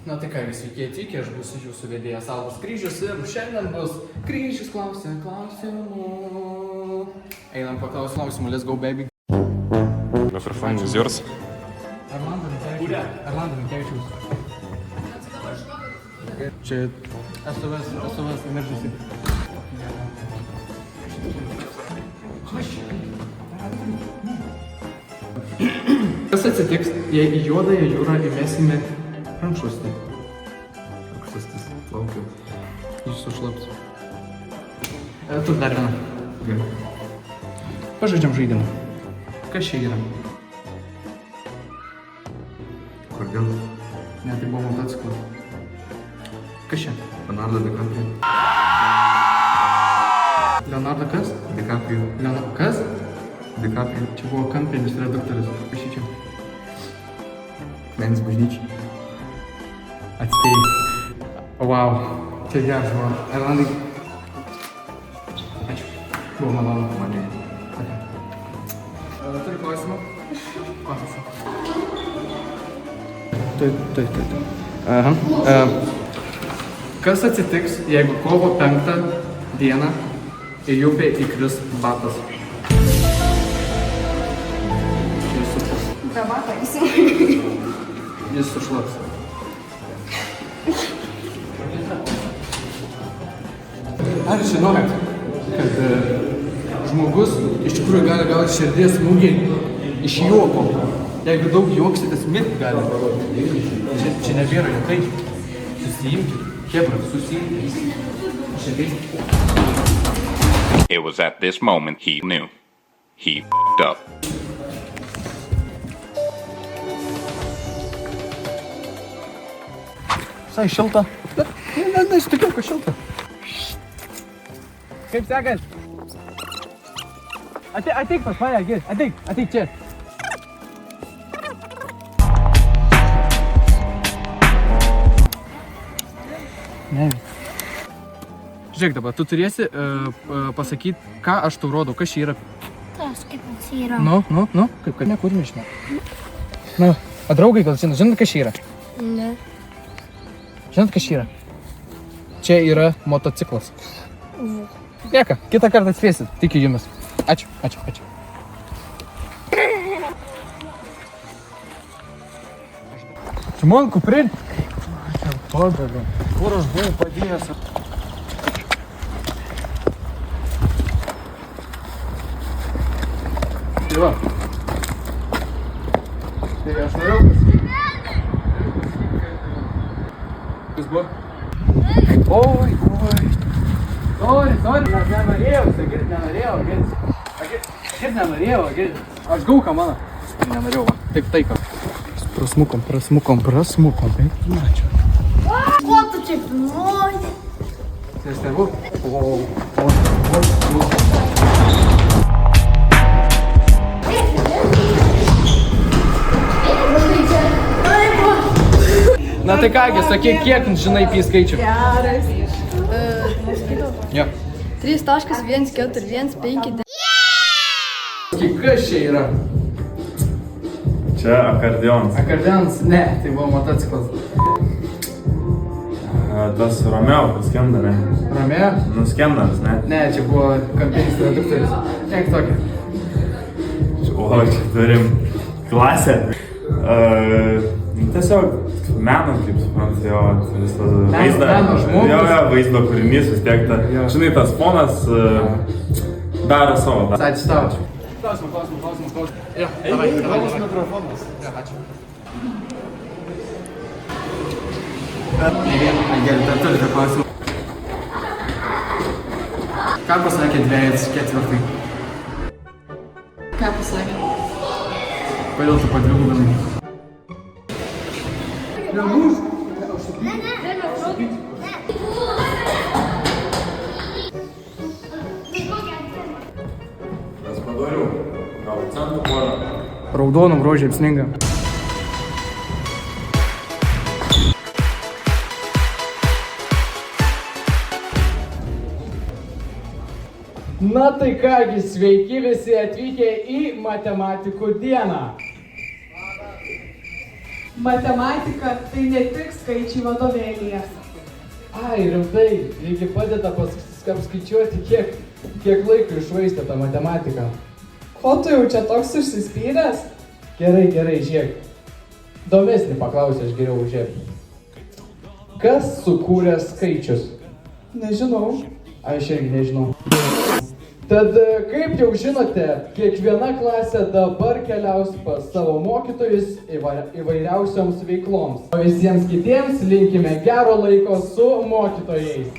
Na tai ką, jūs sveiki atvykę, aš būsiu jūsų vedėjas Alvas Kryžius ir šiandien bus Kryžius klausia klausimų. Einam paklaus klausimų, let's go baby. Microphone is yours. Arlando Minkevičius. Čia SOS emergency. Kas atsitiks, jei į juodąją jūrą įmesime rankšluostį? Rankšluostis plaukia. Jis sušlaps. Tu dar vieną. Gerai. Pažaidžiam žaidimą. Kas čia yra? Kodėl? Ne, tai buvo motociklas. Kas čia? Leonardo DiCaprio. Leonardo kas? DiCaprio. Kas? DiCaprio. Čia buvo kampinis redaktorius. Kas čia? Menis bažnyčiai. Atspėjai. Wow. Čia geras buvo. Erlandai. Ačiū. Buvo malonu. Mane. Turiu klausimą. Klausimą. Tai. Aha. Kas atsitiks, jeigu kovo 5 dieną į upę įkris batas? Be bato įsi. Jis sušlaps. Ar žinojot, kad žmogus iš tikrųjų gali gauti širdies smūgį iš juoko? Jeigu daug juoksitės, mirti gali. Čia nebėra jokai. Susiimkit. Hebra, susiimkit. Širdies. It was at this moment he knew. He f***ed up. Visai šilta. Nesitikėjau, kad šilta. Kaip sekas? Ateik pas mane, Gir. Ateik čia. Ne. Žiūrėk dabar, tu turėsi pasakyti, ką aš tau rodau, kas čia yra. Tas kaip jis yra. Nu, kaip kad nekur nežinau. Na, o draugai gal žinot, kas čia yra? Ne. Žinot, kas čia yra? Čia yra motociklas. Nieka, kitą kartą atspėsit, tikiu jumis. Ačiū. Čia man kuprin. Padaviau. Kur aš buvau padėjęs? Tai va. Tai aš norėjau pasakyti. Kas buvo? Oi. Sorry, aš nenorėjau, sakyt, nenorėjau, aš gauka mano. Nenorėjau, va, taip taika. Prasmukom. Ačiū. Ko tu čia nori? Tai stebu? Na tai kągi, sakyk, kiek žinai apie skaičių? Geras. Jo. 3.14159. Kas čia yra? Čia akordeonas. Akordeonas? Ne, tai buvo motociklas. Tas Romeo, kur skenda, ne? Romeo? Nuskendamas, ne? Ne, čia buvo kampinis redaktorius. Tiek tokia. O, čia turim klasę. Tiesiog meno, kaip suprantu, jo, visą vaizdą. Meno žmogus. Jo, vaizdo kūrinys vis tiek ta. Žinai, tas fonas daro savo. Ačiū tau. Klausimų. Jo, davai. Mikrofonas. Jo, ačiū. Gerai, dar turite klausimų. Ką pasakė 2/4? Ką pasakė? Kodėl tu padvigubinai? Raspadoriu, gal centų porą. Raudonom rožėm sninga. Na tai kągi, sveiki visi atvykę į matematikų dieną. Matematika tai ne tik skaičiai vadovėlyje. Ai, rimtai, reikia padeda apskaičiuoti, kiek laiko išvaistė tą matematiką. Ko tu jau čia toks užsispyręs? Gerai, žiūrėk. Domesnį paklausė, aš geriau žiūrėk. Kas sukūrė skaičius? Nežinau. Aš irgi nežinau. Tad, kaip jau žinote, kiekviena klasė dabar keliaus pas savo mokytojus įvairiausioms veikloms. O visiems kitiems linkime gero laiko su mokytojais.